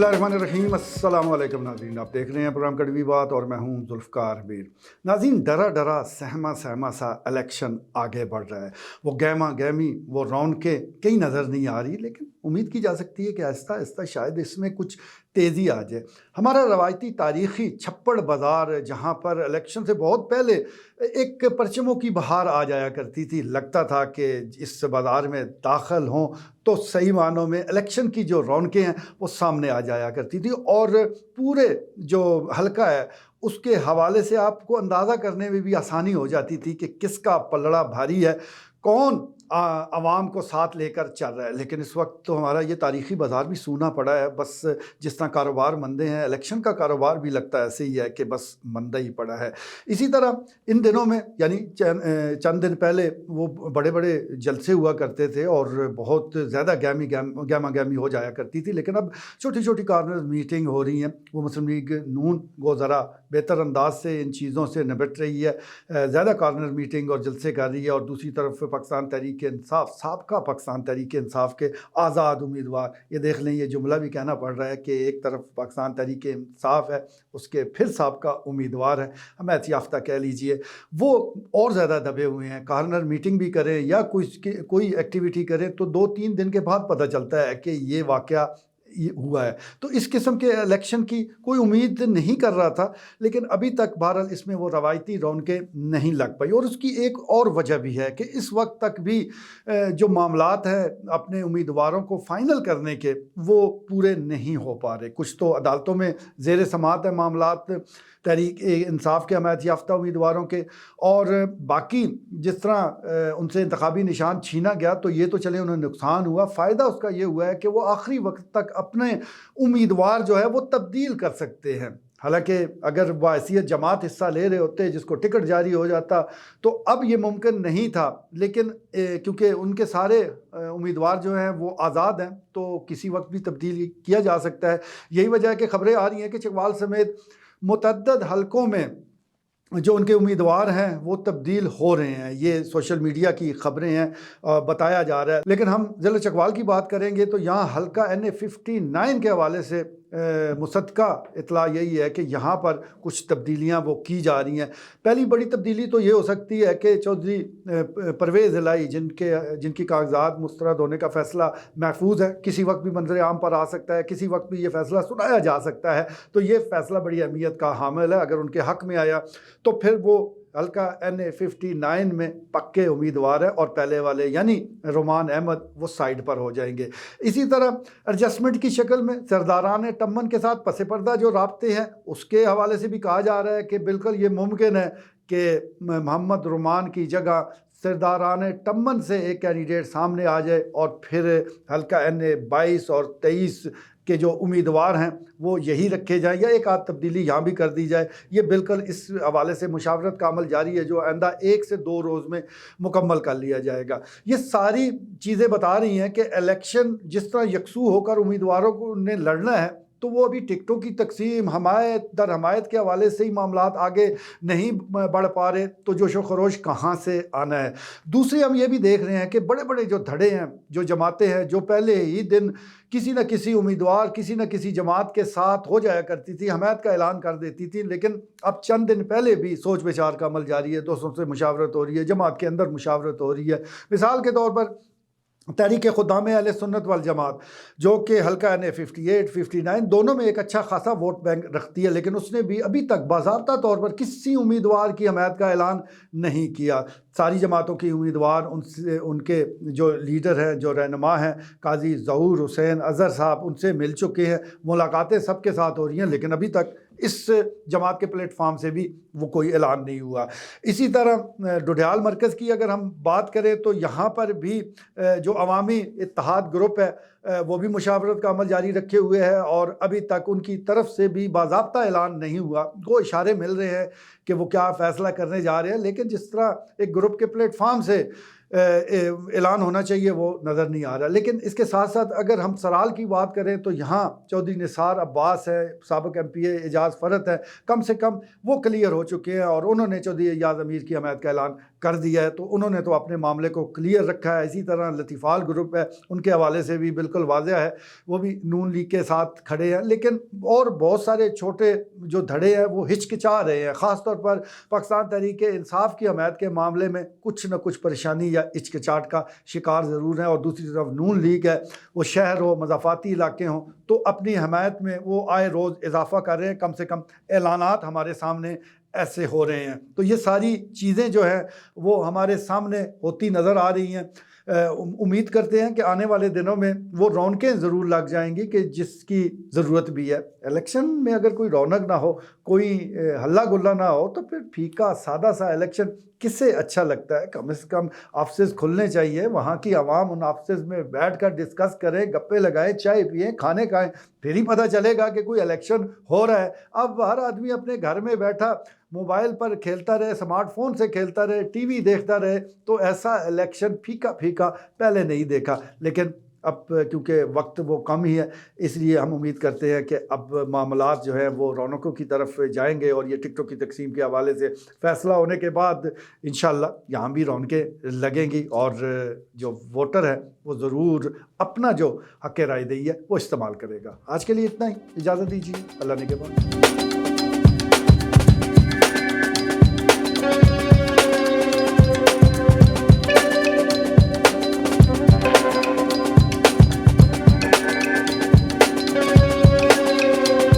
बिस्मिल्लाहिर्रहमानिर्रहीम। अस्सलाम वालेकुम नाज़रीन, आप देख रहे हैं प्रोग्राम कड़वी बात और मैं हूं जुल्फ़कार मीर। नाज़रीन, डरा डरा सहमा सहमा सा इलेक्शन आगे बढ़ रहा है। वो गहमा गहमी, वो रौनकें कहीं नज़र नहीं आ रही, लेकिन उम्मीद की जा सकती है कि आहिस्ता आहिस्ता शायद इसमें कुछ तेज़ी आ जाए। हमारा रवायती तारीख़ी छप्पड़ बाज़ार, जहाँ पर इलेक्शन से बहुत पहले एक परचमों की बहार आ जाया करती थी, लगता था कि इस बाज़ार में दाखिल हों तो सही मानों में इलेक्शन की जो रौनकें हैं वो सामने आ जाया करती थी। और पूरे जो हलका है उसके हवाले से आपको अंदाज़ा करने में भी आसानी हो जाती थी कि किसका पलड़ा भारी है, कौन आवाम को साथ लेकर चल रहा है। लेकिन इस वक्त तो हमारा ये तारीख़ी बाज़ार भी सूना पड़ा है। बस जिस तरह कारोबार मंदे हैं, इलेक्शन का कारोबार भी लगता है ऐसे ही है कि बस मंदा ही पड़ा है। इसी तरह इन दिनों में, यानी चंद दिन पहले वो बड़े बड़े जलसे हुआ करते थे और बहुत ज़्यादा गहमा गहमी हो जाया करती थी। लेकिन अब छोटी छोटी कॉर्नर मीटिंग हो रही हैं। वो मुस्लिम लीग नून वो ज़रा बेहतर अंदाज से इन चीज़ों से निपट रही है, ज़्यादा कॉर्नर मीटिंग और जलसे कर रही है। और दूसरी तरफ पाकिस्तान तहरीक इंसाफ, साबका पाकिस्तान तहरीक इंसाफ के आज़ाद उम्मीदवार, ये देख लें, ये जुमला भी कहना पड़ रहा है कि एक तरफ पाकिस्तान तहरीक इंसाफ है, उसके फिर साबका उम्मीदवार है, हमायत याफ्ता कह लीजिए, वो और ज़्यादा दबे हुए हैं। कॉर्नर मीटिंग भी करें या कोई एक्टिविटी करें तो 2-3 दिन के बाद पता चलता है कि ये वाक़या ये हुआ है। तो इस किस्म के इलेक्शन की कोई उम्मीद नहीं कर रहा था, लेकिन अभी तक बहरहाल इसमें वो रवायती रौनकें नहीं लग पाई। और उसकी एक और वजह भी है कि इस वक्त तक भी जो मामलात हैं अपने उम्मीदवारों को फ़ाइनल करने के, वो पूरे नहीं हो पा रहे। कुछ तो अदालतों में ज़ेर समाअत है मामलात तहरीक इंसाफ के हमायत याफ्ता उम्मीदवारों के, और बाकी जिस तरह उनसे इंतखाबी निशान छीना गया तो ये तो चले उन्हें नुकसान हुआ, फ़ायदा उसका ये हुआ है कि वो आखिरी वक्त तक अपने उम्मीदवार जो है वो तब्दील कर सकते हैं। हालांकि अगर बाहैसियत जमात हिस्सा ले रहे होते, जिसको टिकट जारी हो जाता, तो अब ये मुमकिन नहीं था। लेकिन क्योंकि उनके सारे उम्मीदवार जो हैं वो आज़ाद हैं तो किसी वक्त भी तब्दील किया जा सकता है। यही वजह है कि खबरें आ रही हैं कि चकवाल समेत मुतअद्दिद हलकों में जो उनके उम्मीदवार हैं वो तब्दील हो रहे हैं। ये सोशल मीडिया की खबरें हैं, बताया जा रहा है। लेकिन हम ज़िला चकवाल की बात करेंगे तो यहाँ हलका NA 59 के हवाले से मुसद्दका इतला यही है कि यहाँ पर कुछ तब्दीलियाँ वो की जा रही हैं। पहली बड़ी तब्दीली तो ये हो सकती है कि चौधरी परवेज़ इलाही, जिनकी कागजात मुस्तरद होने का फ़ैसला महफूज है, किसी वक्त भी मंजर आम पर आ सकता है, किसी वक्त भी ये फ़ैसला सुनाया जा सकता है। तो ये फ़ैसला बड़ी अहमियत का हामिल है। अगर उनके हक़ में आया तो फिर वो हल्का NA 59 में पक्के उम्मीदवार है और पहले वाले यानी रोमान अहमद वो साइड पर हो जाएंगे। इसी तरह एडजस्टमेंट की शक्ल में सरदारान टम्मन के साथ पसे पर्दा जो राब्ते हैं उसके हवाले से भी कहा जा रहा है कि बिल्कुल ये मुमकिन है कि मोहम्मद रोमान की जगह सरदारान टम्मन से एक कैंडिडेट सामने आ जाए और फिर हल्का NA 22 और 23 के जो उम्मीदवार हैं वो यही रखे जाएं, या एक आध तब्दीली यहाँ भी कर दी जाए। ये बिल्कुल इस हवाले से मुशावरत का अमल जारी है, जो आइंदा 1 से 2 रोज़ में मुकम्मल कर लिया जाएगा। ये सारी चीज़ें बता रही हैं कि इलेक्शन जिस तरह यकसू होकर उम्मीदवारों को ने लड़ना है, तो वो अभी टिकटों की तकसीम, हमायत दर हमायत के हवाले से ही मामलात आगे नहीं बढ़ पा रहे, तो जोश व खरोश कहाँ से आना है। दूसरी हम ये भी देख रहे हैं कि बड़े बड़े जो धड़े हैं, जो जमातें हैं, जो पहले ही दिन किसी न किसी उम्मीदवार किसी न किसी जमात के साथ हो जाया करती थी, हमायत का ऐलान कर देती थी, लेकिन अब चंद दिन पहले भी सोच विचार का अमल जारी है, दोस्तों से मुशावरत हो रही है, जमात के अंदर मुशावरत हो रही है। मिसाल के तौर पर तहरीक खुदाम अहले सुन्नत वल जमात, जो कि हल्का NA 58, 59 दोनों में एक अच्छा खासा वोट बैंक रखती है, लेकिन उसने भी अभी तक बाज़ाब्ता तौर पर किसी उम्मीदवार की हमायत का ऐलान नहीं किया। सारी जमातों की उम्मीदवार उनसे, उनके जो लीडर हैं, जो रहनुमा हैं, काजी ज़हूर हुसैन अज़हर साहब, उनसे मिल चुके हैं, मुलाकातें सबके साथ हो रही हैं, लेकिन अभी तक इस जमात के प्लेटफार्म से भी वो कोई ऐलान नहीं हुआ। इसी तरह डोडियाल मरकज़ की अगर हम बात करें तो यहाँ पर भी जो अवामी इत्तेहाद ग्रुप है वो भी मुशावरत का अमल जारी रखे हुए है और अभी तक उनकी तरफ से भी बाज़ाब्ता ऐलान नहीं हुआ। वो इशारे मिल रहे हैं کہ وہ کیا فیصلہ کرنے جا رہے ہیں، لیکن جس طرح ایک گروپ کے پلیٹ فارم سے اعلان ہونا چاہیے وہ نظر نہیں آ رہا۔ لیکن اس کے ساتھ ساتھ اگر ہم سرحال کی بات کریں تو یہاں چودھری نثار عباس ہے، سابق ایم پی اے اعجاز فرحت ہے، کم سے کم وہ کلیئر ہو چکے ہیں اور انہوں نے چودھری ایاز امیر کی حمایت کا اعلان کر دیا ہے، تو انہوں نے تو اپنے معاملے کو کلیئر رکھا ہے۔ اسی طرح لطیفال گروپ ہے، ان کے حوالے سے بھی بالکل واضح ہے، وہ بھی نون لیگ کے ساتھ کھڑے ہیں۔ لیکن اور بہت سارے چھوٹے جو دھڑے ہیں وہ ہچکچا رہے ہیں، خاص طور پر پاکستان تحریک انصاف کی حمایت کے معاملے میں کچھ نہ کچھ پریشانی یا ہچکچاہٹ کا شکار ضرور ہے، اور دوسری طرف نون لیگ ہے، وہ شہر ہو، مضافاتی علاقے ہوں، تو اپنی حمایت میں وہ آئے روز اضافہ کر رہے ہیں، کم سے کم اعلانات ہمارے سامنے ایسے ہو رہے ہیں۔ تو یہ ساری چیزیں جو ہیں وہ ہمارے سامنے ہوتی نظر آ رہی ہیں۔ امید کرتے ہیں کہ آنے والے دنوں میں وہ رونقیں ضرور لگ جائیں گی کہ جس کی ضرورت بھی ہے۔ الیکشن میں اگر کوئی رونق نہ ہو، کوئی ہلا گلا نہ ہو، تو پھر پھیکا سادہ سا الیکشن کس سے اچھا لگتا ہے؟ کم از کم آفسز کھلنے چاہیے، وہاں کی عوام ان آفسز میں بیٹھ کر ڈسکس کریں، گپے لگائیں، چائے پئیں، کھانے کھائیں، پھر ہی پتہ چلے گا کہ کوئی الیکشن ہو رہا ہے۔ اب ہر آدمی اپنے گھر میں بیٹھا موبائل پر کھیلتا رہے، اسمارٹ فون سے کھیلتا رہے، ٹی وی دیکھتا رہے، تو ایسا الیکشن پھیکا پھیکا پہلے نہیں دیکھا۔ لیکن اب کیونکہ وقت وہ کم ہی ہے، اس لیے ہم امید کرتے ہیں کہ اب معاملات جو ہیں وہ رونقوں کی طرف جائیں گے، اور یہ ٹکٹوں کی تقسیم کے حوالے سے فیصلہ ہونے کے بعد انشاءاللہ یہاں بھی رونقیں لگیں گی، اور جو ووٹر ہے وہ ضرور اپنا جو حق رائے دہی ہے وہ استعمال کرے گا۔ آج کے لیے اتنا ہی، اجازت دیجیے، اللہ نگہبان۔